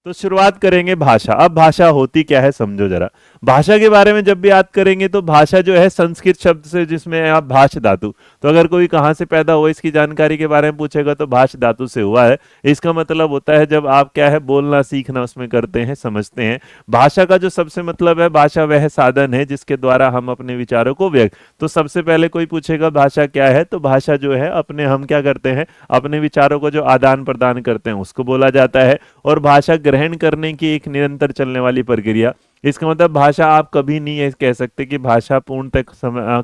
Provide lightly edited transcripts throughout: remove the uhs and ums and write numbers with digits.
तो शुरुआत करेंगे भाषा। अब भाषा होती क्या है समझो जरा। भाषा के बारे में जब भी याद करेंगे तो भाषा जो है संस्कृत शब्द से, जिसमें आप भाष धातु, तो अगर कोई कहाँ से पैदा हुआ इसकी जानकारी के बारे में पूछेगा तो भाष धातु से हुआ है। इसका मतलब होता है जब आप क्या है बोलना सीखना उसमें करते हैं, समझते हैं। भाषा का जो सबसे मतलब है, भाषा वह साधन है जिसके द्वारा हम अपने विचारों को व्यक्त, तो सबसे पहले कोई पूछेगा भाषा क्या है, तो भाषा जो है अपने हम क्या करते हैं, अपने विचारों को जो आदान प्रदान करते हैं उसको बोला जाता है। और भाषा ग्रहण करने की एक निरंतर चलने वाली प्रक्रिया। इसका मतलब भाषा आप कभी नहीं ये कह सकते कि भाषा पूर्ण तक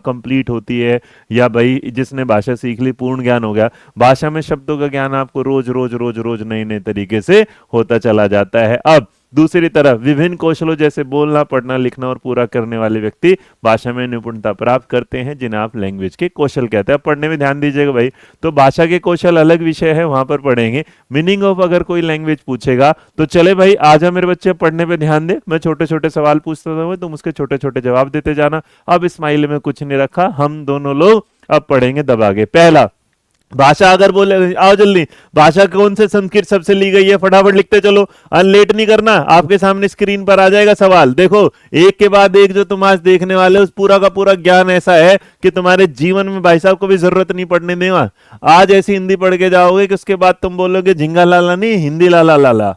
कंप्लीट होती है, या भाई जिसने भाषा सीख ली पूर्ण ज्ञान हो गया। भाषा में शब्दों का ज्ञान आपको रोज रोज रोज रोज नए नए तरीके से होता चला जाता है। अब दूसरी तरफ विभिन्न कौशलों जैसे बोलना, पढ़ना, लिखना और पूरा करने वाले व्यक्ति भाषा में निपुणता प्राप्त करते हैं, जिन्हें आप लैंग्वेज के कौशल कहते हैं। अब पढ़ने में ध्यान दीजिएगा भाई, तो भाषा के कौशल अलग विषय है, वहां पर पढ़ेंगे। मीनिंग ऑफ अगर कोई लैंग्वेज पूछेगा तो चले भाई आजा मेरे बच्चे पढ़ने पे ध्यान दे, मैं छोटे छोटे सवाल पूछता था, तुम उसके छोटे छोटे जवाब देते जाना। अब स्माइल में कुछ नहीं रखा, हम दोनों लोग अब पढ़ेंगे दबा के। पहला, भाषा अगर बोले, आओ जल्दी, भाषा कौन से संस्कृत शब्द से ली गई है, फटाफट लिखते चलो, लेट नहीं करना। आपके सामने स्क्रीन पर आ जाएगा सवाल, देखो एक के बाद एक जो तुम आज देखने वाले हो, उस पूरा का पूरा ज्ञान ऐसा है कि तुम्हारे जीवन में भाई साहब को भी जरूरत नहीं पड़ने देगा। आज ऐसी हिंदी पढ़ के जाओगे कि उसके बाद तुम बोलोगे झिंगा लाला नहीं, हिंदी लाला लाला,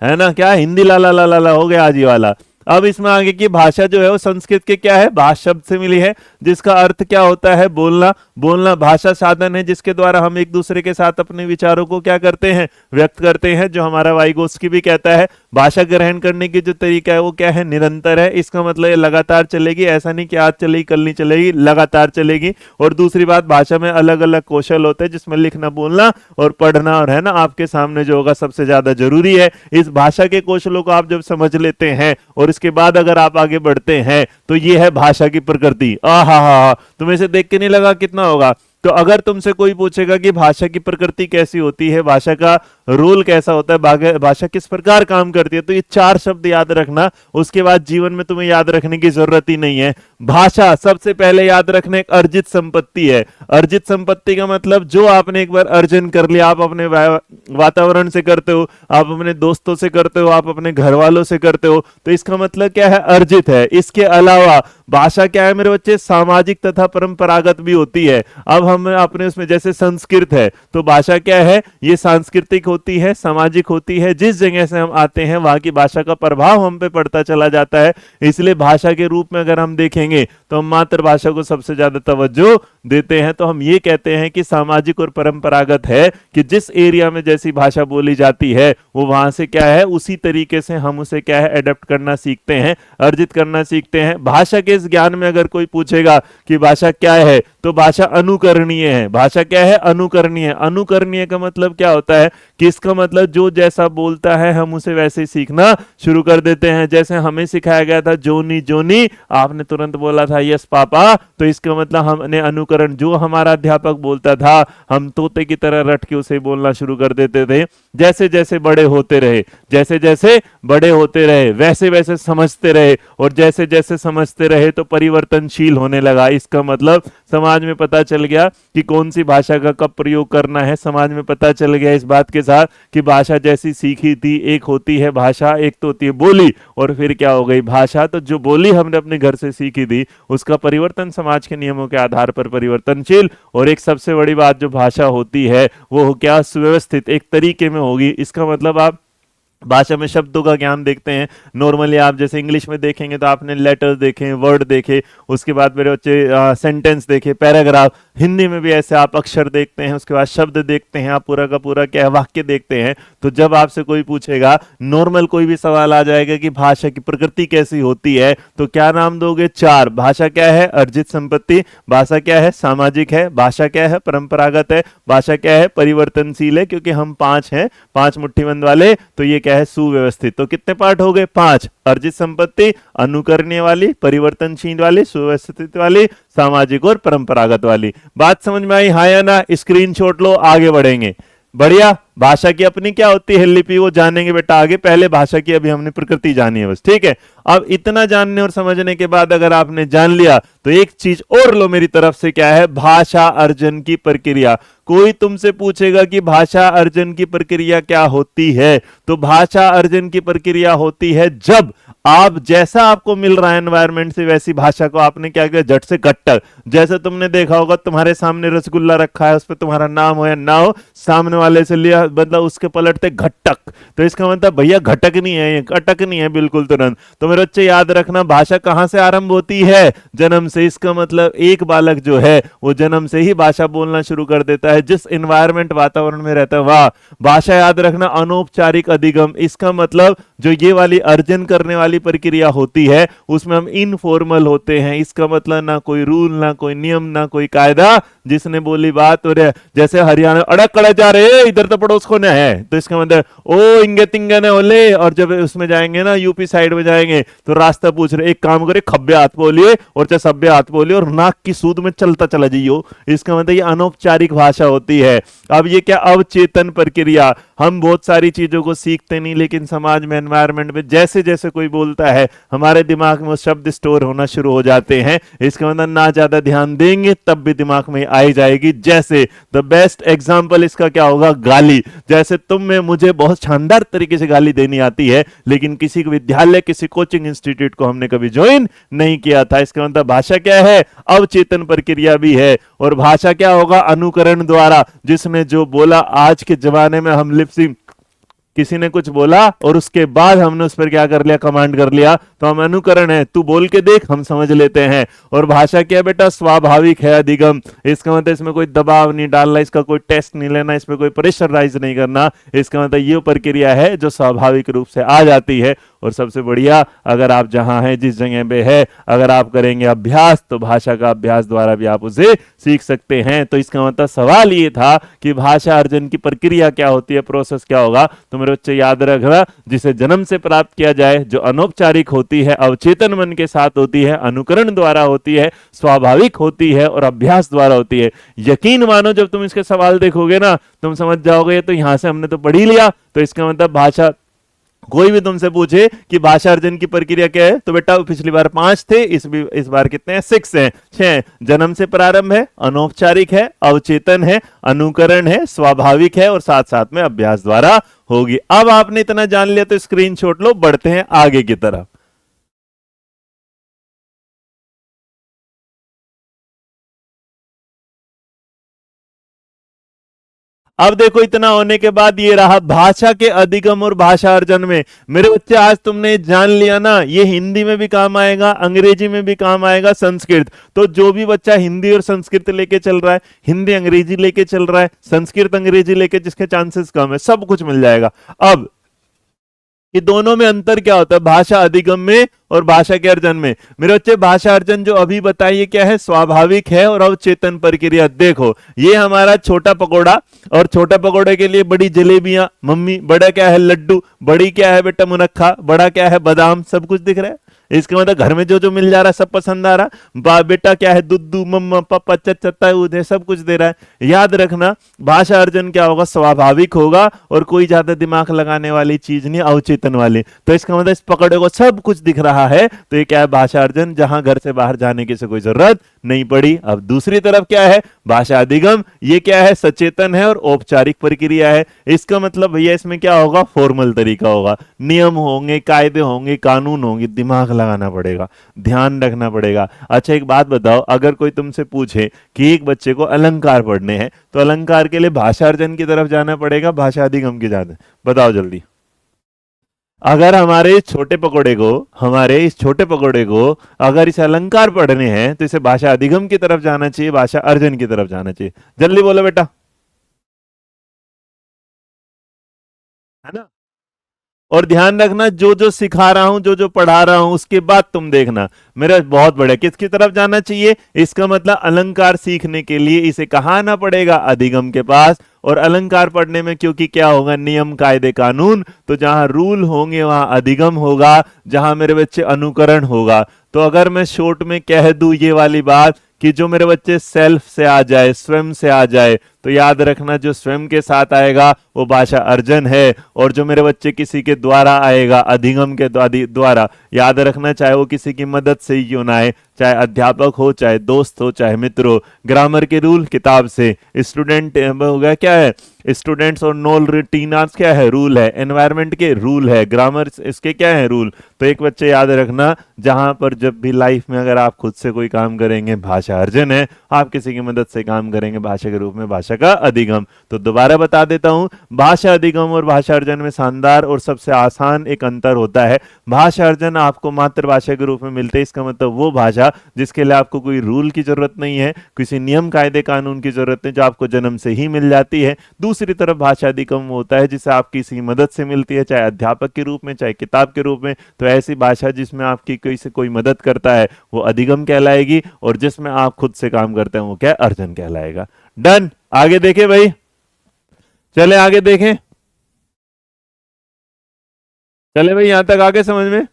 है ना, क्या हिंदी लाला लाला लाला हो गया आज ये वाला। अब इसमें आगे की भाषा जो है वो संस्कृत के क्या है, भाष शब्द से मिली है, जिसका अर्थ क्या होता है, बोलना। बोलना भाषा साधन है जिसके द्वारा हम एक दूसरे के साथ अपने विचारों को क्या करते हैं, व्यक्त करते हैं, जो हमारा वाइगोस्की भी कहता है। भाषा ग्रहण करने की जो तरीका है वो क्या है, निरंतर है। इसका मतलब ये लगातार चलेगी, ऐसा नहीं कि आज चलेगी कल नहीं चलेगी, लगातार चलेगी। और दूसरी बात, भाषा में अलग अलग कौशल होते हैं जिसमें लिखना, बोलना और पढ़ना, और है ना आपके सामने जो होगा सबसे ज्यादा जरूरी है। इस भाषा के कौशलों को आप जब समझ लेते हैं और इसके बाद अगर आप आगे बढ़ते हैं तो ये है भाषा की प्रकृति। आहा, तुम्हें इसे देख के नहीं लगा कितना होगा। तो अगर तुमसे कोई पूछेगा कि भाषा की प्रकृति कैसी होती है, भाषा का रोल कैसा होता है, भाषा किस प्रकार काम करती है, तो ये 4 शब्द याद रखना। उसके बाद जीवन में तुम्हें याद रखने की जरूरत ही नहीं है। भाषा सबसे पहले याद रखना एक अर्जित संपत्ति है। अर्जित संपत्ति का मतलब जो आपने एक बार अर्जन कर लिया, आप अपने वातावरण से करते हो, आप अपने दोस्तों से करते हो, आप अपने घर वालों से करते हो, तो इसका मतलब क्या है, अर्जित है। इसके अलावा भाषा क्या है मेरे बच्चे, सामाजिक तथा परंपरागत भी होती है। अब हम अपने उसमें जैसे संस्कृत है तो भाषा क्या है, ये सांस्कृतिक होती है, सामाजिक होती है। जिस जगह से हम आते हैं वहां की भाषा का प्रभाव हम पे पड़ता चला जाता है। इसलिए भाषा के रूप में अगर हम देखेंगे तो हम मातृभाषा को सबसे ज्यादा तवज्जो देते हैं। तो हम ये कहते हैं कि सामाजिक और परंपरागत है कि जिस एरिया में जैसी भाषा बोली जाती है वो वहां से क्या है, उसी तरीके से हम उसे क्या है, एडेप्ट करना सीखते हैं, अर्जित करना सीखते हैं। भाषा के इस ज्ञान में अगर कोई पूछेगा कि भाषा क्या है, तो भाषा अनुकरणीय है। भाषा क्या है, अनुकरणीय। अनुकरणीय का मतलब क्या होता है कि इसका मतलब जो जैसा बोलता है हम उसे वैसे ही सीखना शुरू कर देते हैं। जैसे हमें सिखाया गया था जोनी जोनी, आपने तुरंत बोला था यस पापा, तो इसका मतलब हमने अनुकरण, जो हमारा अध्यापक बोलता था हम तोते की तरह रट के उसे बोलना शुरू कर देते थे। जैसे जैसे बड़े होते रहे, जैसे जैसे बड़े होते रहे वैसे वैसे समझते रहे, और जैसे जैसे समझते रहे तो परिवर्तनशील होने लगा। इसका मतलब समाज में पता चल गया कि कौन सी भाषा का कब प्रयोग करना है। समाज में पता चल गया इस बात के साथ कि भाषा जैसी सीखी थी, एक होती है भाषा, एक तो होती है बोली, और फिर क्या हो गई भाषा। तो जो बोली हमने अपने घर से सीखी थी उसका परिवर्तन समाज के नियमों के आधार पर परिवर्तनशील। और एक सबसे बड़ी बात जो भाषा होती है वो क्या, सुव्यवस्थित एक तरीके में होगी। इसका मतलब आप भाषा में शब्दों का ज्ञान देखते हैं। नॉर्मली आप जैसे इंग्लिश में देखेंगे तो आपने लेटर्स देखे, वर्ड देखे, उसके बाद मेरे बच्चे सेंटेंस देखे, पैराग्राफ। हिंदी में भी ऐसे आप अक्षर देखते हैं, उसके बाद शब्द देखते हैं, आप पूरा का पूरा क्या है, वाक्य देखते हैं। तो जब आपसे कोई पूछेगा, नॉर्मल कोई भी सवाल आ जाएगा कि भाषा की प्रकृति कैसी होती है, तो क्या नाम दोगे, 4। भाषा क्या है, अर्जित संपत्ति। भाषा क्या है, सामाजिक है। भाषा क्या है, परंपरागत है। भाषा क्या है, परिवर्तनशील है, क्योंकि हम 5 हैं, 5 मुट्ठीबंद वाले। तो ये क्या है, सुव्यवस्थित। तो कितने पार्ट हो गए, 5। अर्जित संपत्ति, अनुकरणीय वाली, परिवर्तनशील वाली, सुव्यवस्थित वाली, सामाजिक और परंपरागत वाली। बात समझ में आई, हाँ या ना? स्क्रीनशॉट लो, आगे बढ़ेंगे। बढ़िया। भाषा की अपनी क्या होती है लिपि, वो जानेंगे बेटा आगे, पहले भाषा की अभी हमने प्रकृति जानी है बस, ठीक है। अब इतना जानने और समझने के बाद अगर आपने जान लिया तो एक चीज और लो मेरी तरफ से, क्या है, भाषा अर्जन की प्रक्रिया। कोई तुमसे पूछेगा कि भाषा अर्जन की प्रक्रिया क्या होती है, तो भाषा अर्जन की प्रक्रिया होती है जब आप, जैसा आपको मिल रहा है एनवायरमेंट से, वैसी भाषा को आपने क्या किया, झट से घट्टक। जैसे तुमने देखा होगा तुम्हारे सामने रसगुल्ला रखा है, उस पर तुम्हारा नाम हो या ना हो, सामने वाले से लिया मतलब उसके पलटते घटक, तो इसका मतलब भैया घटक नहीं है, ये अटक नहीं है बिल्कुल तुरंत। तो मेरे बच्चे याद रखना, भाषा कहां से आरंभ होती है, जन्म से। इसका मतलब एक बालक जो है वो जन्म से ही भाषा बोलना शुरू कर देता है, जिस एनवायरमेंट वातावरण में रहता है। वाह, भाषा याद रखना अनौपचारिक अधिगम, इसका मतलब जो ये वाली अर्जन करने वाली प्रक्रिया होती है उसमें हम इनफॉर्मल होते हैं। इसका मतलब ना कोई रूल, ना कोई नियम, ना कोई कायदा, जिसने बोली बात हो रहा। जैसे हरियाणा अड़क कड़ा जा रहे इधर तो पड़ोस को न है, तो इसका मतलब ओ इंगे तिंगे ने ओले। और जब उसमें जाएंगे ना यूपी साइड में जाएंगे तो रास्ता पूछ रहे, एक काम करे खब्बे हाथ बोलिए और चाहे सब्बे हाथ बोलिए और नाक की सूद में चलता चला जाइयो। इसका मतलब ये अनौपचारिक भाषा होती है। अब ये क्या, अवचेतन प्रक्रिया। हम बहुत सारी चीजों को सीखते नहीं, लेकिन समाज में, एनवायरमेंट में जैसे जैसे कोई बोलता है हमारे दिमाग में शब्द स्टोर होना शुरू हो जाते हैं। इसका मतलब ना ज्यादा ध्यान देंगे तब भी दिमाग में आई जाएगी। जैसे द बेस्ट एग्जांपल इसका क्या होगा, गाली। जैसे तुम में मुझे बहुत शानदार तरीके से गाली देनी आती है, लेकिन किसी विद्यालय, किसी कोचिंग इंस्टीट्यूट को हमने कभी ज्वाइन नहीं किया था। इसका मतलब भाषा क्या है, अवचेतन प्रक्रिया भी है। और भाषा क्या होगा, अनुकरण द्वारा। जिसने जो बोला, आज के जमाने में हम लिपसिंग, किसी ने कुछ बोला और उसके बाद हमने उस पर क्या कर लिया, कमांड कर लिया, तो हम अनुकरण है। तू बोल के देख, हम समझ लेते हैं। और भाषा क्या बेटा, स्वाभाविक है, अधिगम। इसका मतलब इसमें कोई दबाव नहीं डालना, इसका कोई टेस्ट नहीं लेना, इसमें कोई प्रेशराइज नहीं करना। इसका मतलब ये प्रक्रिया है जो स्वाभाविक रूप से आ जाती है। और सबसे बढ़िया, अगर आप जहां हैं, जिस जगह पे है, अगर आप करेंगे अभ्यास, तो भाषा का अभ्यास द्वारा भी आप उसे सीख सकते हैं। तो इसका मतलब सवाल ये था कि भाषा अर्जन की प्रक्रिया क्या होती है, प्रोसेस क्या होगा। तो मेरे बच्चे याद रखना, जिसे जन्म से प्राप्त किया जाए, जो अनौपचारिक होती है, अवचेतन मन के साथ होती है, अनुकरण द्वारा होती है, स्वाभाविक होती है और अभ्यास द्वारा होती है। यकीन मानो जब तुम इसके सवाल देखोगे ना, तुम समझ जाओगे तो यहां से हमने तो पढ़ ही लिया। तो इसका मतलब भाषा, कोई भी तुमसे पूछे कि भाषा अर्जन की प्रक्रिया क्या है, तो बेटा पिछली बार 5 थे, इस बार कितने हैं, 6 हैं। 6 जन्म से प्रारंभ है, अनौपचारिक है, अवचेतन है, अनुकरण है, स्वाभाविक है और साथ साथ में अभ्यास द्वारा होगी। अब आपने इतना जान लिया तो स्क्रीनशॉट लो, बढ़ते हैं आगे की तरफ। अब देखो, इतना होने के बाद ये रहा भाषा के अधिगम और भाषा अर्जन में। मेरे बच्चे आज तुमने जान लिया ना, ये हिंदी में भी काम आएगा, अंग्रेजी में भी काम आएगा, संस्कृत। तो जो भी बच्चा हिंदी और संस्कृत लेके चल रहा है, हिंदी अंग्रेजी लेके चल रहा है, संस्कृत अंग्रेजी लेके जिसके चांसेस कम है, सब कुछ मिल जाएगा। अब ये दोनों में अंतर क्या होता है, भाषा अधिगम में और भाषा के अर्जन में। मेरे बच्चे, भाषा अर्जन जो अभी बताइए क्या है, स्वाभाविक है और अवचेतन प्रक्रिया। देखो, ये हमारा छोटा पकोड़ा, और छोटा पकोड़े के लिए बड़ी जलेबियां मम्मी, बड़ा क्या है लड्डू, बड़ी क्या है बेटा मुनक्खा, बड़ा क्या है बादाम, सब कुछ दिख रहा है। इसके मतलब घर में जो जो मिल जा रहा है सब पसंद आ रहा। बेटा क्या है, दुद्धू, मम्मा, पापा, चच्चा, उधे सब कुछ दे रहा है। याद रखना, भाषा अर्जन क्या होगा, स्वाभाविक होगा और कोई ज्यादा दिमाग लगाने वाली चीज नहीं, अवचेतन वाली। तो इसका मतलब इस पकड़े को सब कुछ दिख रहा है, तो ये क्या है, भाषा अर्जन, जहां घर से बाहर जाने की से कोई जरूरत नहीं पड़ी। अब दूसरी तरफ क्या है, भाषा अधिगम। ये क्या है, सचेतन है और औपचारिक प्रक्रिया है। इसका मतलब भैया इसमें क्या होगा, फॉर्मल तरीका होगा, नियम होंगे, कायदे होंगे, कानून होंगे, दिमाग लगाना पड़ेगा, ध्यान रखना पड़ेगा। अच्छा एक बात बताओ, अगर कोई तुमसे पूछे कि एक बच्चे को अलंकार पढ़ने हैं, तो अलंकार के लिए भाषा अर्जन की तरफ जाना पड़ेगा, भाषा अधिगम की जाना, बताओ जल्दी। अगर हमारे इस छोटे पकोड़े को, अगर इसे अलंकार पढ़ने हैं, तो इसे भाषा अधिगम की तरफ जाना चाहिए, भाषा अर्जन की तरफ जाना चाहिए। जल्दी बोलो बेटा, है ना। और ध्यान रखना, जो जो सिखा रहा हूं, जो जो पढ़ा रहा हूं, उसके बाद तुम देखना मेरा बहुत बढ़िया किसकी तरफ जाना चाहिए। इसका मतलब अलंकार सीखने के लिए इसे कहाँ आना पड़ेगा, अधिगम के पास। और अलंकार पढ़ने में क्योंकि क्या होगा, नियम कायदे कानून, तो जहां रूल होंगे वहां अधिगम होगा, जहां मेरे बच्चे अनुकरण होगा। तो अगर मैं शॉर्ट में कह दूं ये वाली बात कि जो मेरे बच्चे सेल्फ से आ जाए, स्वयं से आ जाए, तो याद रखना जो स्वयं के साथ आएगा वो भाषा अर्जन है, और जो मेरे बच्चे किसी के द्वारा आएगा अधिगम के द्वारा, याद रखना चाहे वो किसी की मदद से ही क्यों ना आए, चाहे अध्यापक हो, चाहे दोस्त हो, चाहे मित्र हो। ग्रामर के रूल किताब से, स्टूडेंट हो गया क्या है, स्टूडेंट्स और नॉन रूटीनर्स क्या है, रूल है, एनवायरनमेंट के रूल है, ग्रामर इसके क्या है, रूल। तो एक बच्चे याद रखना, जहां पर जब भी लाइफ में अगर आप खुद से कोई काम करेंगे भाषा अर्जन है, आप किसी की मदद से काम करेंगे भाषा के रूप में भाषा का अधिगम। तो दोबारा बता देता हूं, भाषा अधिगम और भाषा अर्जन में शानदार और सबसे आसान एक अंतर होता है। भाषा अर्जन आपको मातृभाषा के रूप में मिलते हैं, इसका मतलब वो भाषा जिसके लिए आपको कोई रूल की जरूरत नहीं है, किसी नियम कायदे कानून की जरूरत नहीं, जो आपको जन्म से ही मिल जाती है। दूसरी तरफ भाषा अधिगम होता है जिसे आप किसी मदद से मिलती है, चाहे अध्यापक के रूप में, चाहे किताब के रूप में। तो ऐसी भाषा जिसमें आपकी कोई से कोई मदद करता है वो अधिगम कहलाएगी, और जिसमें आप खुद से काम करते हैं वो क्या, अर्जन कहलाएगा। डन, आगे देखें भाई, चले आगे देखें, चले भाई यहां तक आगे समझ में।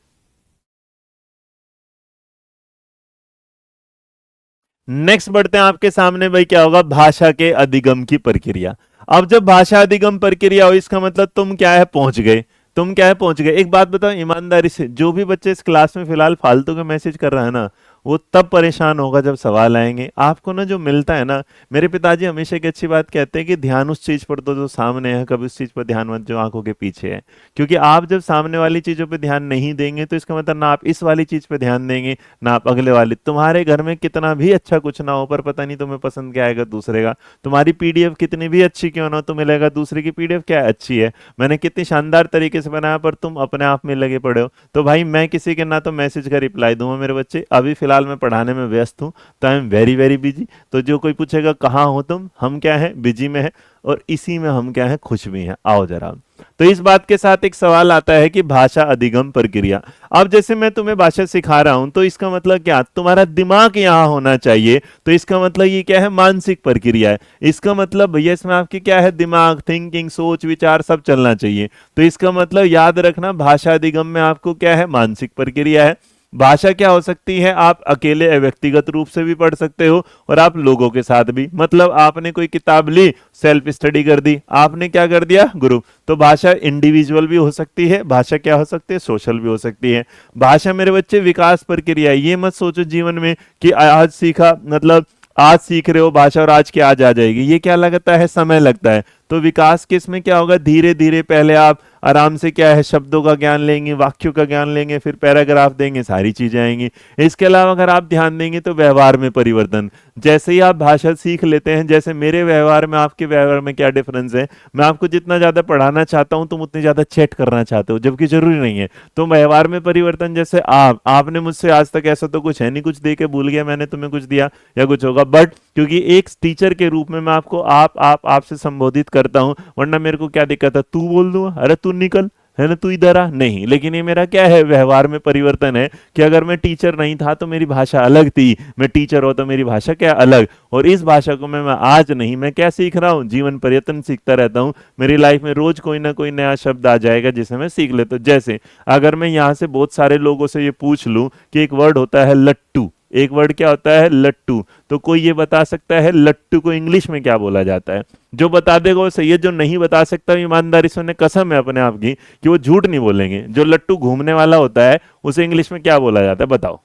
नेक्स्ट बढ़ते हैं, आपके सामने भाई क्या होगा, भाषा के अधिगम की प्रक्रिया। अब जब भाषा अधिगम प्रक्रिया हो, इसका मतलब तुम क्या है, पहुंच गए, तुम क्या है, पहुंच गए। एक बात बताओ ईमानदारी से, जो भी बच्चे इस क्लास में फिलहाल फालतू के मैसेज कर रहा है ना, वो तब परेशान होगा जब सवाल आएंगे। आपको ना जो मिलता है ना, मेरे पिताजी हमेशा एक अच्छी बात कहते हैं कि ध्यान उस चीज पर दो जो सामने है, कभी उस चीज पर ध्यान मत जो आंखों के पीछे है। क्योंकि आप जब सामने वाली चीजों पर ध्यान नहीं देंगे तो इसका मतलब ना आप इस वाली चीज पर ध्यान देंगे, ना आप अगले वाली। तुम्हारे घर में कितना भी अच्छा कुछ ना हो, पर पता नहीं तुम्हें पसंद क्या आएगा दूसरे का। तुम्हारी पीडीएफ कितनी भी अच्छी क्यों ना हो, तुम्हें लगेगा दूसरे की पीडीएफ क्या अच्छी है, मैंने कितनी शानदार तरीके से बनाया, पर तुम अपने आप में लगे पड़े हो। तो भाई मैं किसी के ना तो मैसेज का रिप्लाई दूंगा मेरे बच्चे, अभी फिलहाल मैं पढ़ाने में व्यस्त हूं, तो I am very very busy. तो जो कोई पूछेगा कहाँ हो तुम, हम क्या है, बिजी में है, और इसी में हम क्या है, खुश भी हैं। आओ जरा, तो इस बात के साथ एक सवाल आता है कि भाषा अधिगम प्रक्रिया। अब जैसे मैं तुम्हें भाषा सिखा रहा हूं, तो इसका मतलब क्या, तुम्हारा दिमाग यहां होना चाहिए। तो इसका मतलब ये क्या है, मानसिक प्रक्रिया है। इसका मतलब भैया इसमें आपकी क्या है, दिमाग, थिंकिंग, सोच विचार सब चलना चाहिए। तो इसका मतलब याद रखना, भाषा अधिगम में आपको क्या है, मानसिक प्रक्रिया है। भाषा क्या हो सकती है, आप अकेले व्यक्तिगत रूप से भी पढ़ सकते हो, और आप लोगों के साथ भी। मतलब आपने कोई किताब ली, सेल्फ स्टडी कर दी, आपने क्या कर दिया, ग्रुप। तो भाषा इंडिविजुअल भी हो सकती है, भाषा क्या हो सकती है, सोशल भी हो सकती है। भाषा मेरे बच्चे विकास प्रक्रिया है। ये मत सोचो जीवन में कि आज सीखा, मतलब आज सीख रहे हो भाषा और आज की आज आ जाएगी, ये क्या लगता है, समय लगता है। तो विकास के इसमें क्या होगा, धीरे धीरे पहले आप आराम से क्या है, शब्दों का ज्ञान लेंगे, वाक्यों का ज्ञान लेंगे, फिर पैराग्राफ देंगे, सारी चीजें आएंगी। इसके अलावा अगर आप ध्यान देंगे तो व्यवहार में परिवर्तन, जैसे ही आप भाषा सीख लेते हैं, जैसे मेरे व्यवहार में आपके व्यवहार में क्या डिफरेंस है, मैं आपको जितना ज्यादा पढ़ाना चाहता हूं तुम उतनी ज्यादा चैट करना चाहते हो, जबकि जरूरी नहीं है। तो व्यवहार में परिवर्तन, जैसे आपने मुझसे आज तक ऐसा तो कुछ है नहीं, कुछ दे के भूल गया मैंने तुम्हें कुछ दिया या कुछ होगा, बट क्योंकि एक टीचर के रूप में मैं आपको आपसे संबोधित करता हूं, वरना मेरे को क्या दिक्कत है, तू बोल दूंगा, अरे तू निकल, है ना, तू इधर आ, नहीं। लेकिन ये मेरा क्या है, व्यवहार में परिवर्तन है कि अगर मैं टीचर नहीं था तो मेरी भाषा अलग थी, मैं टीचर हो तो मेरी भाषा क्या अलग। और इस भाषा को मैं आज नहीं, मैं क्या सीख रहा हूँ, जीवन पर्यटन सीखता रहता हूँ। मेरी लाइफ में रोज कोई ना कोई नया शब्द आ जाएगा जिसे मैं सीख लेता हूँ। जैसे अगर मैं यहाँ से बहुत सारे लोगों से ये पूछ लूं कि एक वर्ड होता है लट्टू, एक वर्ड क्या होता है, लट्टू, तो कोई ये बता सकता है लट्टू को इंग्लिश में क्या बोला जाता है। जो बता देगा वो सही है, जो नहीं बता सकता, ईमानदारी से उन्हें कसम है अपने आप की कि वो झूठ नहीं बोलेंगे। जो लट्टू घूमने वाला होता है उसे इंग्लिश में क्या बोला जाता है, बताओ,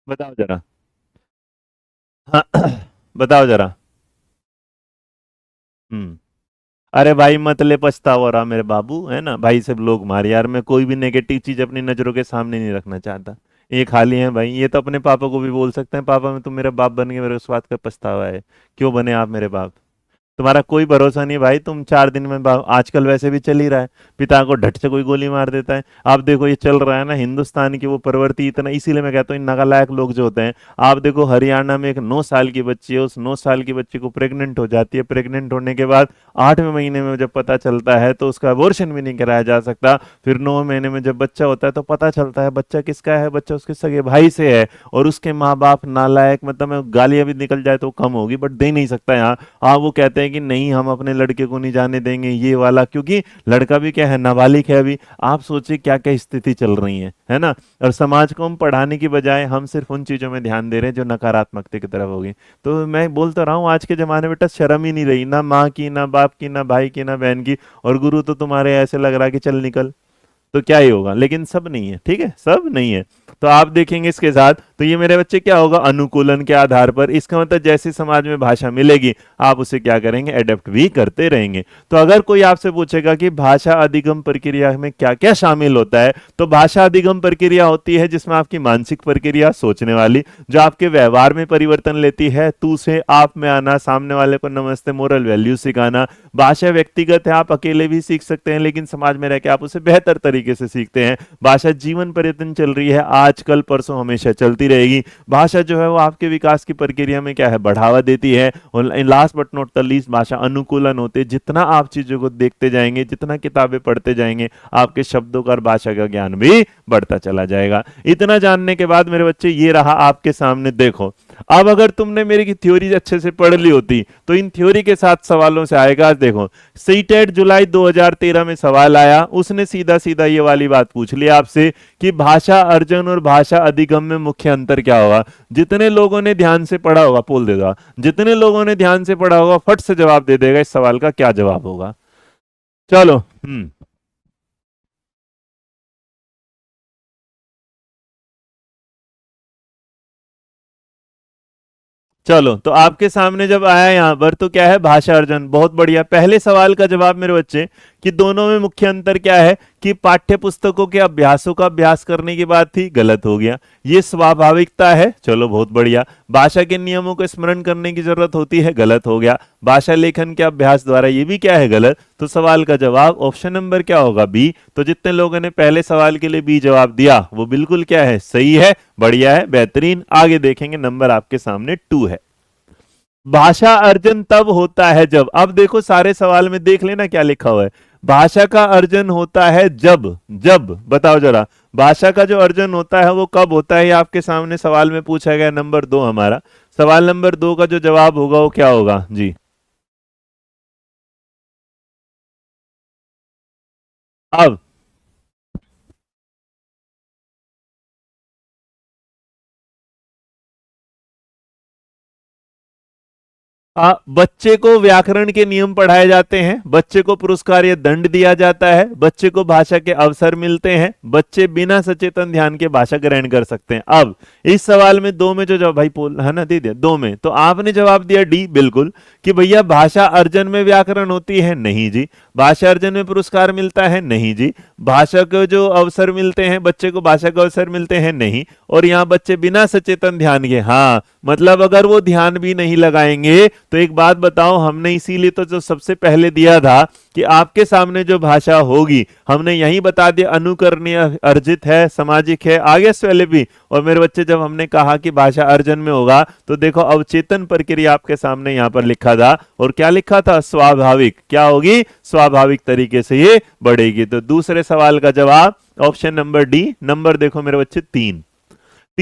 बताओ जरा। हाँ बताओ जरा। हम्म। अरे भाई मत ले, पछतावा हो रहा मेरे बाबू, है ना भाई, सब लोग मारे यार, मैं कोई भी नेगेटिव चीज अपनी नजरों के सामने नहीं रखना चाहता। ये खाली है भाई, ये तो अपने पापा को भी बोल सकते हैं, पापा मैं तुम मेरा बाप बन गए, मेरे उस बात का पछतावा है। क्यों बने आप मेरे बाप, तुम्हारा कोई भरोसा नहीं भाई, तुम 4 दिन में आजकल वैसे भी चल ही रहा है, पिता को ढट से कोई गोली मार देता है। आप देखो ये चल रहा है ना हिंदुस्तान की वो प्रवृत्ति, इतना, इसीलिए मैं कहता हूँ इन नालायक लोग जो होते हैं। आप देखो हरियाणा में एक 9 साल की बच्ची है, उस 9 साल की बच्ची को प्रेग्नेंट हो जाती है, प्रेग्नेंट होने के बाद 8वें महीने में जब पता चलता है तो उसका अबॉर्शन भी नहीं कराया जा सकता। फिर 9वें महीने में जब बच्चा होता है तो पता चलता है बच्चा किसका है, बच्चा उसके सगे भाई से है, और उसके माँ बाप नालायक, मतलब गालियां भी निकल जाए तो कम होगी बट दे नहीं सकता यहाँ। हाँ वो कहते हैं बोलते हैं कि नहीं हम अपने लड़के को नहीं जाने देंगे ये वाला, क्योंकि लड़का भी क्या है, नाबालिग है अभी। आप सोचिए क्या क्या स्थिति चल रही है ना। और समाज को हम पढ़ाने की बजाय हम सिर्फ उन चीजों में ध्यान दे रहे हैं जो नकारात्मकता की तरफ होगी। तो मैं बोलता रहा हूँ आज के जमाने में बेटा शर्म ही नहीं रही, ना माँ की, ना बाप की, ना भाई की, ना बहन की, और गुरु तो तुम्हारे ऐसे लग रहा है कि चल निकल, तो क्या ही होगा। लेकिन सब नहीं है, ठीक है, सब नहीं है। तो आप देखेंगे इसके साथ, तो ये मेरे बच्चे क्या होगा, अनुकूलन के आधार पर। इसका मतलब जैसे समाज में भाषा मिलेगी आप उसे क्या करेंगे, एडेप्ट भी करते रहेंगे। तो अगर कोई आपसे पूछेगा कि भाषा अधिगम प्रक्रिया में क्या क्या शामिल होता है, तो भाषा अधिगम प्रक्रिया होती है जिसमें आपकी मानसिक प्रक्रिया, सोचने वाली, जो आपके व्यवहार में परिवर्तन लेती है, तू से आप में आना, सामने वाले को नमस्ते, मोरल वैल्यू सिखाना। भाषा व्यक्तिगत है, आप अकेले भी सीख सकते हैं, लेकिन समाज में रह के आप उसे बेहतर तरीके से सीखते हैं। भाषा जीवन पर्यटन चल रही है, आज कल परसों हमेशा चलती रहेगी। भाषा जो है वो आपके विकास की प्रक्रिया में क्या है, बढ़ावा देती है। और last but not the least, भाषा अनुकूलन होते हैं। जितना आप चीजों को देखते जाएंगे, जितना किताबें पढ़ते जाएंगे, आपके शब्दों का और भाषा का ज्ञान भी बढ़ता चला जाएगा। इतना जानने के बाद मेरे बच्चे ये रहा आपके सामने, देखो अब अगर तुमने मेरी थ्योरी अच्छे से पढ़ ली होती तो इन थ्योरी के साथ सवालों से आएगा। देखो सीटेट जुलाई 2013 में सवाल आया, उसने सीधा सीधा ये वाली बात पूछ ली आपसे कि भाषा अर्जन और भाषा अधिगम में मुख्य अंतर क्या होगा। जितने लोगों ने ध्यान से पढ़ा होगा, पोल दे दो, जितने लोगों ने ध्यान से पढ़ा होगा फट से जवाब दे देगा इस सवाल का क्या जवाब होगा। चलो चलो, तो आपके सामने जब आया यहां पर तो क्या है, भाषा अर्जन, बहुत बढ़िया। पहले सवाल का जवाब मेरे बच्चे कि दोनों में मुख्य अंतर क्या है, कि पाठ्य पुस्तकों के अभ्यासों का अभ्यास करने की बात थी, गलत हो गया। ये स्वाभाविकता है, चलो बहुत बढ़िया। भाषा के नियमों को स्मरण करने की जरूरत होती है, गलत हो गया। भाषा लेखन के अभ्यास द्वारा, ये भी क्या है, गलत। तो सवाल का जवाब ऑप्शन नंबर क्या होगा, बी। तो जितने लोगों ने पहले सवाल के लिए बी जवाब दिया वो बिल्कुल क्या है, सही है, बढ़िया है, बेहतरीन। आगे देखेंगे, नंबर आपके सामने 2 है। भाषा अर्जन तब होता है जब, अब देखो सारे सवाल में देख लेना क्या लिखा हुआ है, भाषा का अर्जन होता है जब, जब बताओ जरा, भाषा का जो अर्जन होता है वो कब होता है, ये आपके सामने सवाल में पूछा गया। नंबर 2 हमारा सवाल, नंबर 2 का जो जवाब होगा वो क्या होगा जी। अब बच्चे को व्याकरण के नियम पढ़ाए जाते हैं, बच्चे को पुरस्कार या दंड दिया जाता है, बच्चे को भाषा के अवसर मिलते हैं, बच्चे बिना सचेतन ध्यान के भाषा ग्रहण कर सकते हैं। अब इस सवाल में 2 में जो जवाब भाई पोल है ना, दे दिया 2 में, तो आपने जवाब दिया डी बिल्कुल, कि भैया भाषा अर्जन में व्याकरण होती है, नहीं जी। भाषा अर्जन में पुरस्कार मिलता है, नहीं जी। भाषा को जो अवसर मिलते हैं, बच्चे को भाषा के अवसर मिलते हैं, नहीं। और यहाँ बच्चे बिना सचेतन ध्यान के, हाँ मतलब अगर वो ध्यान भी नहीं लगाएंगे तो एक बात बताओ, हमने इसीलिए तो जो सबसे पहले दिया था कि आपके सामने जो भाषा होगी, हमने यही बता दिया अनुकरणीय, अर्जित है, सामाजिक है, आगे से भी। और मेरे बच्चे जब हमने कहा कि भाषा अर्जन में होगा तो देखो अवचेतन प्रक्रिया आपके सामने यहां पर लिखा था, और क्या लिखा था, स्वाभाविक। क्या होगी, स्वाभाविक तरीके से ये बढ़ेगी। तो दूसरे सवाल का जवाब ऑप्शन नंबर डी। नंबर देखो मेरे बच्चे 3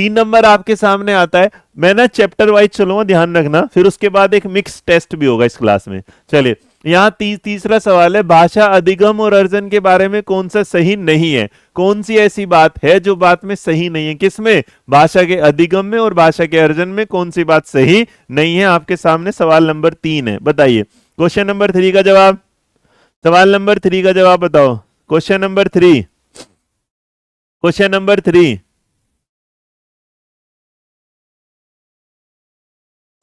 नंबर आपके सामने आता है। मैं ना चैप्टर वाइज चलूंगा, ध्यान रखना, फिर उसके बाद एक मिक्स टेस्ट भी होगा इस क्लास में। चलिए यहाँ तीसरा सवाल है, भाषा अधिगम और अर्जन के बारे में कौन सा सही नहीं है। कौन सी ऐसी बात है जो बात में सही नहीं है, किसमें, भाषा के अधिगम में और भाषा के अर्जन में कौन सी बात सही नहीं है। आपके सामने सवाल नंबर 3 है, बताइए। क्वेश्चन नंबर 3 का जवाब, सवाल नंबर 3 का जवाब बताओ। क्वेश्चन नंबर 3, क्वेश्चन नंबर 3,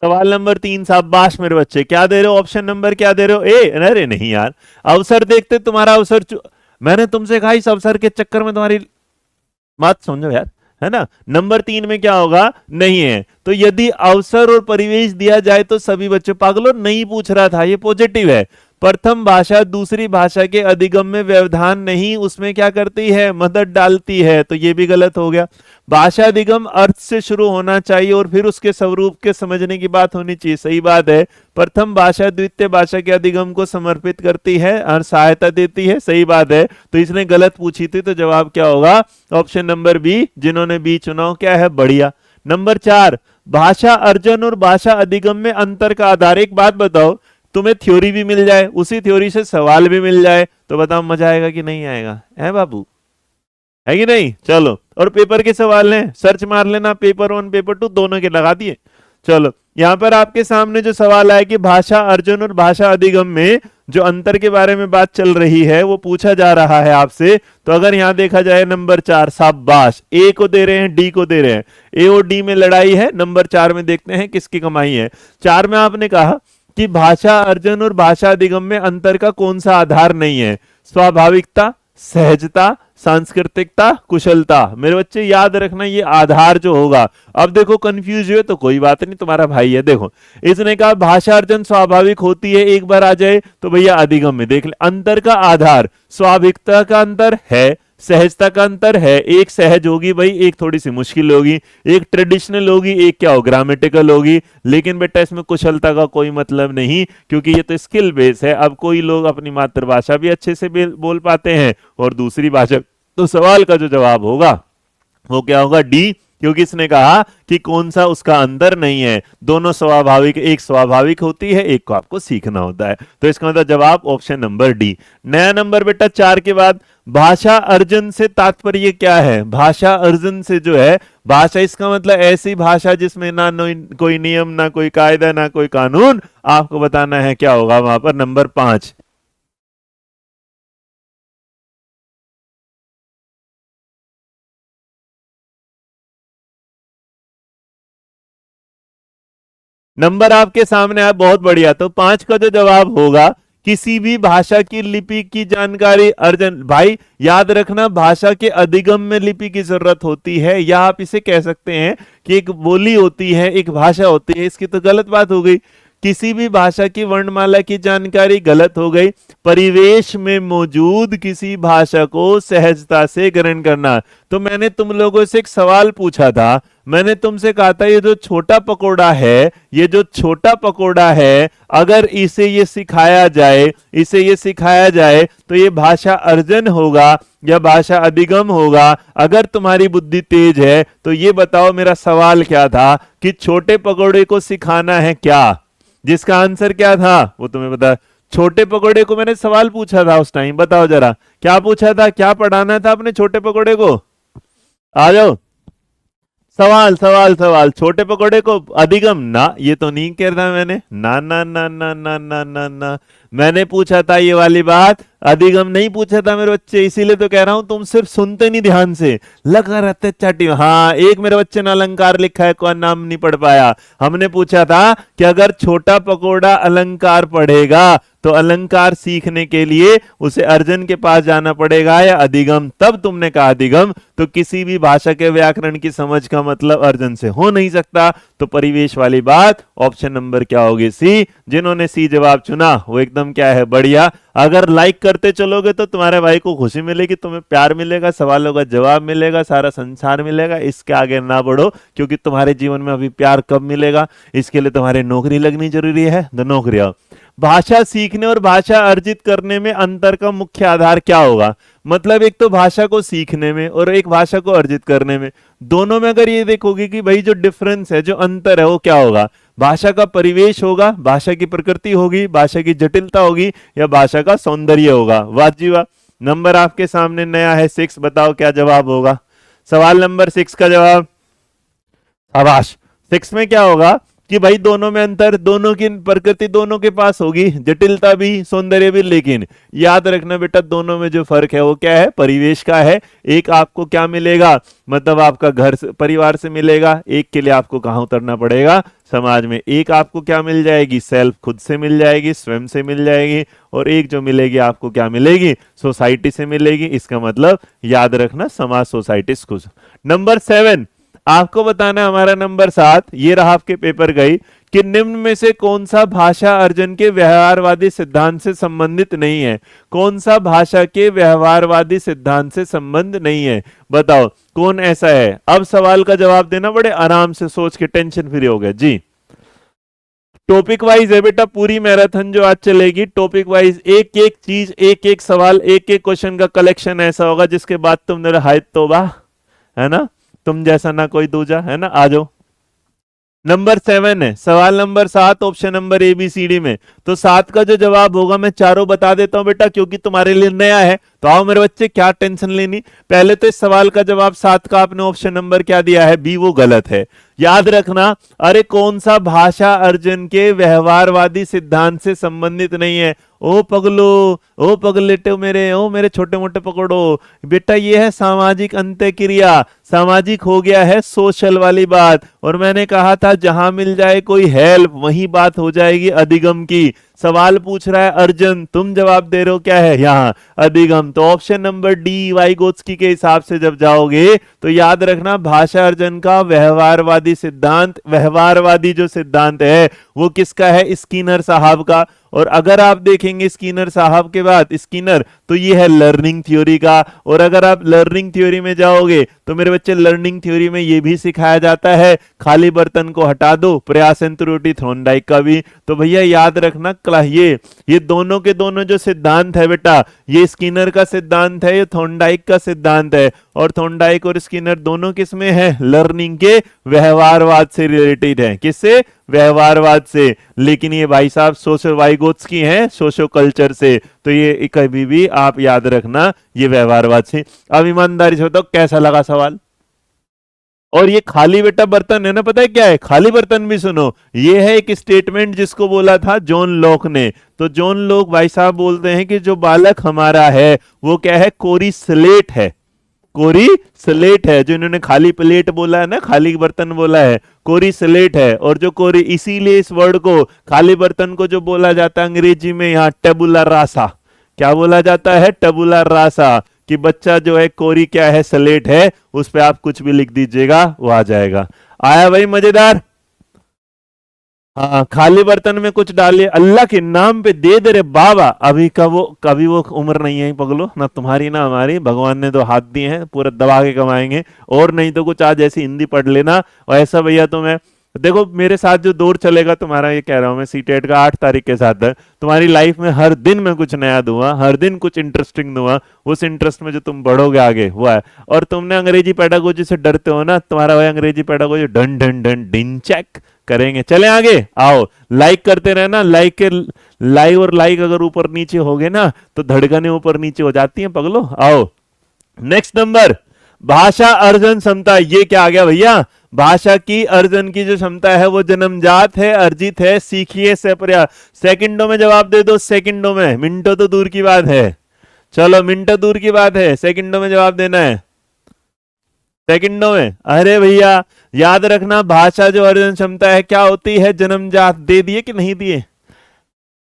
सवाल नंबर 3 शाबाश मेरे बच्चे। क्या दे रहे हो, ऑप्शन नंबर क्या दे रहे हो, ए। अरे नहीं यार, अवसर देखते तुम्हारा अवसर मैंने तुमसे कहा इस अवसर के चक्कर में तुम्हारी बात समझो यार, है ना। नंबर 3 में क्या होगा, नहीं है। तो यदि अवसर और परिवेश दिया जाए तो सभी बच्चे, पागलों नहीं पूछ रहा था, ये पॉजिटिव है। प्रथम भाषा दूसरी भाषा के अधिगम में व्यवधान नहीं, उसमें क्या करती है, मदद डालती है, तो ये भी गलत हो गया। भाषा अधिगम अर्थ से शुरू होना चाहिए और फिर उसके स्वरूप के समझने की बात होनी चाहिए, सही बात है। प्रथम भाषा द्वितीय भाषा के अधिगम को समर्पित करती है और सहायता देती है, सही बात है। तो इसने गलत पूछी थी, तो जवाब क्या होगा, ऑप्शन नंबर बी। जिन्होंने बी चुनाव, क्या है, बढ़िया। नंबर 4, भाषा अर्जन और भाषा अधिगम में अंतर का आधार। एक बात बताओ, तुम्हें थ्योरी भी मिल जाए, उसी थ्योरी से सवाल भी मिल जाए, तो बताओ मजा आएगा कि नहीं आएगा, है बाबू, है कि नहीं। चलो, और पेपर के सवाल हैं, सर्च मार लेना, पेपर 1 पेपर 2 दोनों के लगा दिए। चलो, यहां पर आपके सामने जो सवाल आया कि भाषा अर्जन और भाषा अधिगम में जो अंतर के बारे में बात चल रही है वो पूछा जा रहा है आपसे। तो अगर यहां देखा जाए नंबर 4, शाबाश, ए को दे रहे हैं, डी को दे रहे हैं, ए और डी में लड़ाई है, नंबर 4 में देखते हैं किसकी कमाई है। 4 में आपने कहा कि भाषा अर्जन और भाषा अधिगम में अंतर का कौन सा आधार नहीं है, स्वाभाविकता, सहजता, सांस्कृतिकता, कुशलता। मेरे बच्चे याद रखना ये आधार जो होगा। अब देखो कंफ्यूज हुए तो कोई बात नहीं, तुम्हारा भाई है। देखो इसने कहा भाषा अर्जन स्वाभाविक होती है, एक बार आ जाए तो भैया अधिगम में देख ले। अंतर का आधार स्वाभाविकता का अंतर है, सहजता का अंतर है, एक सहज होगी भाई, एक थोड़ी सी मुश्किल होगी, एक ट्रेडिशनल होगी, एक क्या हो ग्रामेटिकल होगी। लेकिन बेटा इसमें कुशलता का कोई मतलब नहीं, क्योंकि ये तो स्किल बेस है। अब कोई लोग अपनी मातृभाषा भी अच्छे से बोल पाते हैं और दूसरी भाषा, तो सवाल का जो जवाब होगा वो क्या होगा, डी, क्योंकि इसने कहा कि कौन सा उसका अंदर नहीं है, दोनों स्वाभाविक, एक स्वाभाविक होती है, एक को आपको सीखना होता है। तो इसका मतलब जवाब ऑप्शन नंबर डी। नया नंबर बेटा 4 के बाद, भाषा अर्जन से तात्पर्य क्या है। भाषा अर्जन से जो है, भाषा इसका मतलब ऐसी भाषा जिसमें ना कोई नियम, ना कोई कायदा, ना कोई कानून। आपको बताना है क्या होगा वहां पर, नंबर 5। नंबर आपके सामने है, बहुत बढ़िया। तो 5 का जो जवाब होगा, किसी भी भाषा की लिपि की जानकारी अर्जन। भाई याद रखना, भाषा के अधिगम में लिपि की जरूरत होती है, या आप इसे कह सकते हैं कि एक बोली होती है, एक भाषा होती है। इसकी तो गलत बात हो गई, किसी भी भाषा की वर्णमाला की जानकारी गलत हो गई। परिवेश में मौजूद किसी भाषा को सहजता से ग्रहण करना। तो मैंने तुम लोगों से एक सवाल पूछा था, मैंने तुमसे कहा था ये जो छोटा पकोड़ा है, ये जो छोटा पकोड़ा है, अगर इसे ये सिखाया जाए, इसे ये सिखाया जाए तो ये भाषा अर्जन होगा या भाषा अधिगम होगा। अगर तुम्हारी बुद्धि तेज है तो ये बताओ, मेरा सवाल क्या था कि छोटे पकोड़े को सिखाना है क्या, जिसका आंसर क्या था वो तुम्हें पता। छोटे पकोड़े को मैंने सवाल पूछा था उस टाइम, बताओ जरा क्या पूछा था, क्या पढ़ाना था अपने छोटे पकोड़े को। आ जाओ, सवाल सवाल सवाल। छोटे पकोड़े को अधिगम ना, ये तो नहीं कह रहा मैंने, ना ना ना ना ना ना ना ना, मैंने पूछा था ये वाली बात, अधिगम नहीं पूछा था मेरे बच्चे। इसीलिए तो कह रहा हूं तुम सिर्फ सुनते नहीं ध्यान से, लगा रहते चाटी। हाँ, एक मेरे बच्चे ने अलंकार लिखा है, कौन नाम नहीं पढ़ पाया। हमने पूछा था कि अगर छोटा पकोड़ा अलंकार पढ़ेगा तो अलंकार सीखने के लिए उसे अर्जन के पास जाना पड़ेगा या अधिगम। तब तुमने कहा अधिगम। तो किसी भी भाषा के व्याकरण की समझ का मतलब अर्जन से हो नहीं सकता। तो परिवेश वाली बात, ऑप्शन नंबर क्या होगी, सी। जिन्होंने सी जवाब चुना वो एकदम क्या है, बढ़िया। अगर लाइक करते चलोगे तो तुम्हारे भाई को खुशी मिलेगी, तुम्हें प्यार मिलेगा, सवालों का जवाब मिलेगा, सारा संसार मिलेगा। इसके आगे ना बढ़ो, क्योंकि तुम्हारे जीवन में अभी प्यार कब मिलेगा, इसके लिए तुम्हारी नौकरी लगनी जरूरी है। तो नौकरी। भाषा सीखने और भाषा अर्जित करने में अंतर का मुख्य आधार क्या होगा, मतलब एक तो भाषा को सीखने में और एक भाषा को अर्जित करने में, दोनों में अगर ये देखोगे कि भाई जो डिफरेंस है, जो अंतर है वो क्या होगा, भाषा का परिवेश होगा, भाषा की प्रकृति होगी, भाषा की जटिलता होगी, या भाषा का सौंदर्य होगा। वाह जी वाह। नंबर आपके सामने नया है 6, बताओ क्या जवाब होगा। सवाल नंबर 6 का जवाब, शाबाश। 6 में क्या होगा कि भाई दोनों में अंतर, दोनों की प्रकृति दोनों के पास होगी, जटिलता भी सौंदर्य भी, लेकिन याद रखना बेटा दोनों में जो फर्क है वो क्या है, परिवेश का है। एक आपको क्या मिलेगा, मतलब आपका घर से, परिवार से मिलेगा, एक के लिए आपको कहां उतरना पड़ेगा, समाज में। एक आपको क्या मिल जाएगी, सेल्फ, खुद से मिल जाएगी, स्वयं से मिल जाएगी, और एक जो मिलेगी आपको क्या मिलेगी, सोसाइटी से मिलेगी। इसका मतलब याद रखना समाज, सोसाइटी, खुद। नंबर 7 आपको बताना है, हमारा नंबर 7 ये रहा आपके पेपर गई, कि निम्न में से कौन सा भाषा अर्जन के व्यवहारवादी सिद्धांत से संबंधित नहीं है। कौन सा भाषा के व्यवहारवादी सिद्धांत से संबंध नहीं है, बताओ कौन ऐसा है। अब सवाल का जवाब देना बड़े आराम से सोच के, टेंशन फ्री हो गया जी। टॉपिक वाइज है बेटा पूरी मैराथन जो आज चलेगी, टॉपिक वाइज एक एक चीज, एक एक सवाल, एक एक क्वेश्चन का कलेक्शन ऐसा होगा जिसके बाद तुम मेरा हाय तौबा, है ना, तुम जैसा ना कोई दूजा, है ना। आ जाओ, नंबर 7 है, सवाल number 7 option number A B C D में। तो 7 का जो जवाब होगा मैं चारों बता देता हूं बेटा, क्योंकि तुम्हारे लिए नया है। तो आओ मेरे बच्चे, क्या टेंशन लेनी। पहले तो इस सवाल का जवाब 7 का आपने ऑप्शन नंबर क्या दिया है, बी, वो गलत है। याद रखना। अरे कौन सा भाषा अर्जुन के व्यवहारवादी सिद्धांत से संबंधित नहीं है। ओ पगलो, ओ पगलेटे मेरे, ओ मेरे छोटे मोटे पकड़ो बेटा, ये है सामाजिक अंत्यक्रिया। सामाजिक हो गया है सोशल वाली बात। और मैंने कहा था जहां मिल जाए कोई हेल्प वहीं बात हो जाएगी अधिगम की। सवाल पूछ रहा है अर्जुन, तुम जवाब दे रहे हो क्या है यहाँ, अधिगम। तो ऑप्शन नंबर डी वाइगोत्स्की के हिसाब से जब जाओगे तो याद रखना भाषा अर्जन का व्यवहारवादी सिद्धांत, व्यवहारवादी जो सिद्धांत है वो किसका है, स्किनर साहब का। और अगर आप देखेंगे स्किनर साहब के बाद स्किनर, तो ये है लर्निंग थ्योरी का। और अगर आप लर्निंग थ्योरी में जाओगे तो मेरे बच्चे लर्निंग थ्योरी में ये भी सिखाया जाता है खाली बर्तन को हटा दो, प्रयास त्रुटि थॉर्नडाइक का भी। तो भैया याद रखना ये दोनों के दोनों जो सिद्धांत है बेटा, ये स्किनर का सिद्धांत है, ये थॉर्नडाइक का सिद्धांत है। और थॉर्नडाइक और स्किनर दोनों किसमें है, लर्निंग के व्यवहारवाद से रिलेटेड है। किससे, व्यवहारवाद से। लेकिन ये भाई साहब सोशल वाइगोत्स्की हैं सोशो कल्चर से। तो ये कभी भी आप याद रखना ये व्यवहारवाद से। अब ईमानदारी से बताओ कैसा लगा सवाल। और ये खाली बेटा बर्तन है ना, पता है क्या है खाली बर्तन भी सुनो। ये है एक स्टेटमेंट जिसको बोला था जॉन लॉक ने। तो जॉन लॉक भाई साहब बोलते हैं कि जो बालक हमारा है वो क्या है, कोरी स्लेट है। कोरी स्लेट है। जो इन्होंने खाली प्लेट बोला है ना, खाली बर्तन बोला है, कोरी स्लेट है। और जो कोरी, इसीलिए इस वर्ड को, खाली बर्तन को जो बोला जाता है अंग्रेजी में यहाँ टेबुला रासा, क्या बोला जाता है, टेबुला रासा। कि बच्चा जो है कोरी क्या है, स्लेट है, उस पे आप कुछ भी लिख दीजिएगा वो आ जाएगा। आया भाई मजेदार। हाँ, खाली बर्तन में कुछ डालिए, अल्लाह के नाम पे दे दे रे बाबा। अभी का वो, कभी वो उम्र नहीं है पगलो, ना तुम्हारी ना हमारी। भगवान ने तो हाथ दिए हैं, पूरा दबा के कमाएंगे। और नहीं तो कुछ आज ऐसी हिंदी पढ़ लेना। और ऐसा भैया तो मैं देखो, मेरे साथ जो दौर चलेगा तुम्हारा, ये कह रहा हूं मैं, सीटेट का 8 तारीख के साथ है। तुम्हारी लाइफ में हर दिन मैं कुछ नया दूंगा, हर दिन कुछ इंटरेस्टिंग दूंगा। उस इंटरेस्ट में जो तुम बढ़ोगे आगे वो है। और तुमने अंग्रेजी पेडागोजी से डरते हो ना, तुम्हारा भाई अंग्रेजी पेडागोजी डन डन डन डिन चेक करेंगे। चले आगे, आओ लाइक करते रहना। लाइक और लाइक अगर ऊपर नीचे हो गए ना तो धड़कने ऊपर नीचे हो जाती हैं पगलो। आओ नेक्स्ट नंबर, भाषा अर्जन क्षमता। ये क्या आ गया भैया, भाषा की अर्जन की जो क्षमता है वो जन्मजात है, अर्जित है, सीखिए से प्रयास। सेकंडों में जवाब दे दो, सेकंडों में, मिनटों तो दूर की बात है। चलो मिनटों दूर की बात है, सेकंडों में जवाब देना है, सेकंडों में। अरे भैया याद रखना, भाषा जो अर्जन क्षमता है क्या होती है, जन्मजात। दे दिए कि नहीं दिए।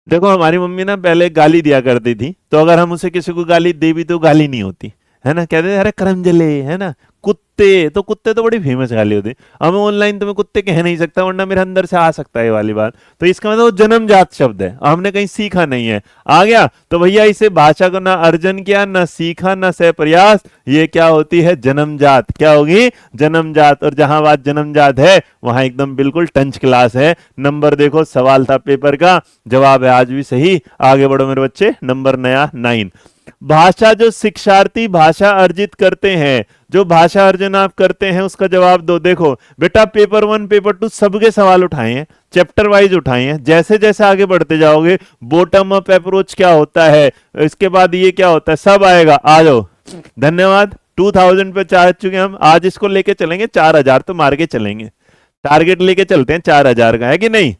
देखो हमारी मम्मी ना पहले गाली दिया करती थी, तो अगर हम उसे किसी को गाली दे भी तो गाली नहीं होती है ना, कहते अरे करम जले, है ना, कुत्ते। तो कुत्ते तो बड़ी फेमस गाली होती। अब मैं ऑनलाइन तुम्हें कुत्ते कह नहीं सकता, वरना मेरे अंदर से आ सकता है ये वाली बात। तो इसका मतलब वो जन्मजात शब्द है, हमने कहीं सीखा नहीं है। आ गया। तो भैया इसे भाषा को ना अर्जन किया, ना सीखा, ना सह प्रयास, ये क्या होती है, जन्मजात। क्या होगी, जन्मजात। और जहां बात जन्मजात है वहां एकदम बिल्कुल टंच क्लास है। नंबर देखो, सवाल था पेपर का, जवाब है आज भी सही। आगे बढ़ो मेरे बच्चे, नंबर नया 9। भाषा जो शिक्षार्थी भाषा अर्जित करते हैं, जो भाषा अर्जन आप करते हैं उसका जवाब दो। देखो बेटा पेपर 1 पेपर 2 सबके सवाल उठाए हैं, चैप्टर वाइज उठाए हैं। जैसे जैसे आगे बढ़ते जाओगे, बॉटम अप अप्रोच क्या होता है, इसके बाद ये क्या होता है, सब आएगा। आ जाओ, धन्यवाद। 2000 पे चाह चुके हम, आज इसको लेके चलेंगे 4000 तो मार के चलेंगे। टारगेट लेके चलते हैं 4000 का, है कि नहीं।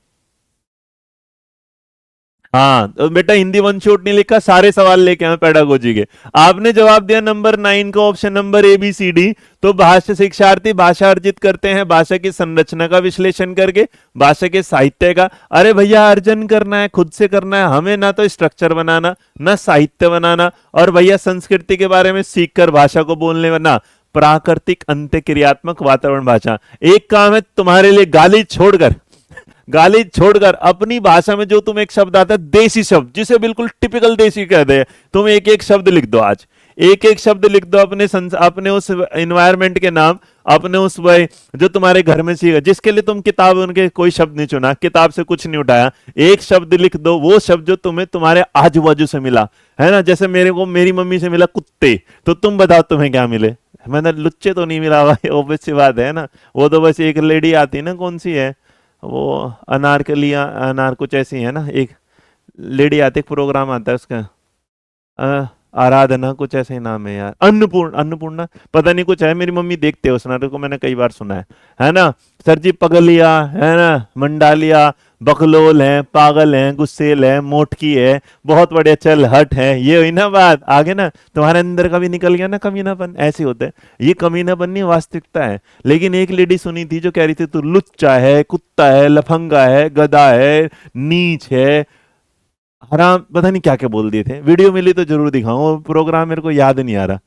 हाँ तो बेटा हिंदी वन शॉट नहीं लिखा, सारे सवाल लेके आए पेडागोजी के। आपने जवाब दिया नंबर 9 का, option number A B C D. तो भाषा शिक्षार्थी भाषा अर्जित करते हैं भाषा की संरचना का विश्लेषण करके, भाषा के साहित्य का। अरे भैया अर्जन करना है, खुद से करना है हमें, ना तो स्ट्रक्चर बनाना ना साहित्य बनाना। और भैया संस्कृति के बारे में सीखकर भाषा को बोलने वरना प्राकृतिक अंत्यक्रियात्मक वातावरण भाषा। एक काम है तुम्हारे लिए, गाली छोड़कर अपनी भाषा में जो तुम एक शब्द आता है, देसी शब्द जिसे बिल्कुल टिपिकल देसी कहते हैं, तुम एक एक शब्द लिख दो। आज एक एक शब्द लिख दो अपने उस एनवायरनमेंट के नाम, अपने उस वही जो तुम्हारे घर में सीखा, जिसके लिए तुम किताब, उनके कोई शब्द नहीं चुना, किताब से कुछ नहीं उठाया। एक शब्द लिख दो, वो शब्द जो तुम्हें तुम्हारे आजू बाजू से मिला है ना। जैसे मेरे को मेरी मम्मी से मिला कुत्ते, तो तुम बताओ तुम्हें क्या मिले। मैंने लुच्चे तो नहीं मिला भाई, ऑब्वियस सी बात है ना। वो तो बस एक लेडी आती है ना, कौन सी है, वो अनारकलियां अनार कुछ ऐसी है ना, एक लेडी आती है, एक प्रोग्राम आता है उसका, अ, आराधना कुछ ऐसे ही नाम है यार, अन्नपूर्ण अन्नपूर्णा, पता नहीं कुछ है, मेरी मम्मी देखते हैं उस नाटक को, मैंने कई बार सुना है ना। सर जी पगलिया है ना, मंडालिया, बकलोल है, पागल है, गुस्सेल है, मोटकी है, बहुत बढ़िया, चल हट है, ये हुई ना बात। आगे ना तुम्हारे अंदर का भी निकल गया ना कमीनापन, ऐसे होता है। ये कमीनापन नहीं, वास्तविकता है। लेकिन एक लेडी सुनी थी जो कह रही थी तू लुच्चा है, कुत्ता है, लफंगा है, गधा है, नीच है, हराम, पता नहीं क्या क्या बोल दिए थे। वीडियो मिली तो जरूर दिखाऊं, वो प्रोग्राम मेरे को याद नहीं आ रहा।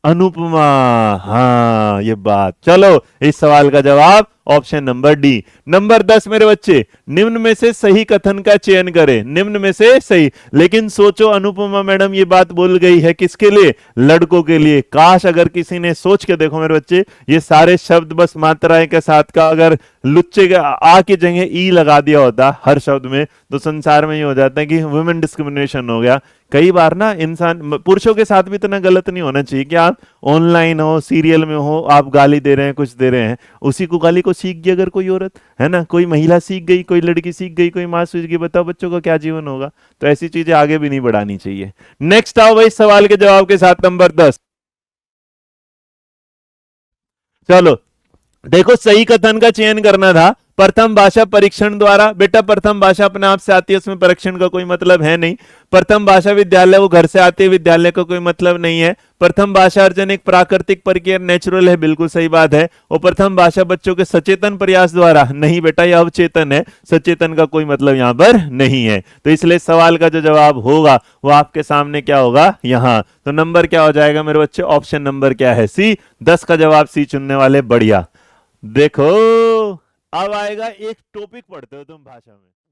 अनुपमा, हाँ ये बात। चलो इस सवाल का जवाब ऑप्शन नंबर डी। नंबर 10 मेरे बच्चे, निम्न में से सही कथन का चयन करें, निम्न में से सही। लेकिन सोचो, अनुपमा मैडम ये बात बोल गई है किसके लिए? लड़कों के लिए। काश अगर किसी ने सोच के देखो मेरे बच्चे, ये सारे शब्द बस मात्राएं के साथ का अगर लुच्चे के आ की जगह ई लगा दिया होता हर शब्द में, तो संसार में ये हो जाता है कि वुमेन डिस्क्रिमिनेशन हो गया। कई बार ना इंसान, पुरुषों के साथ भी इतना गलत नहीं होना चाहिए कि आप ऑनलाइन हो, सीरियल में हो, आप गाली दे रहे हैं, कुछ दे रहे हैं, उसी को गाली को सीख गई अगर कोई औरत, है ना, कोई महिला सीख गई, कोई लड़की सीख गई, कोई माँ सीख गई, बताओ बच्चों का क्या जीवन होगा। तो ऐसी चीजें आगे भी नहीं बढ़ानी चाहिए। नेक्स्ट आओ भाई सवाल के जवाब के साथ, नंबर 10। चलो देखो, सही कथन का चयन करना था प्रथम भाषा परीक्षण द्वारा। बेटा प्रथम भाषा अपने आप से आती है, उसमें परीक्षण का कोई मतलब है नहीं। प्रथम भाषा विद्यालय, वो घर से आती है, विद्यालय का कोई मतलब नहीं है। प्रथम भाषा अर्जन एक प्राकृतिक प्रक्रिया, नेचुरल है, बिल्कुल सही बात है। और प्रथम भाषा बच्चों के सचेतन प्रयास द्वारा, नहीं बेटा यह अवचेतन है, सचेतन का कोई मतलब यहां पर नहीं है। तो इसलिए सवाल का जो जवाब होगा वो आपके सामने क्या होगा यहां। तो नंबर क्या हो जाएगा मेरे बच्चे? ऑप्शन नंबर क्या है? सी। 10 का जवाब सी चुनने वाले बढ़िया। देखो अब आएगा, एक टॉपिक पढ़ते हो तुम भाषा में।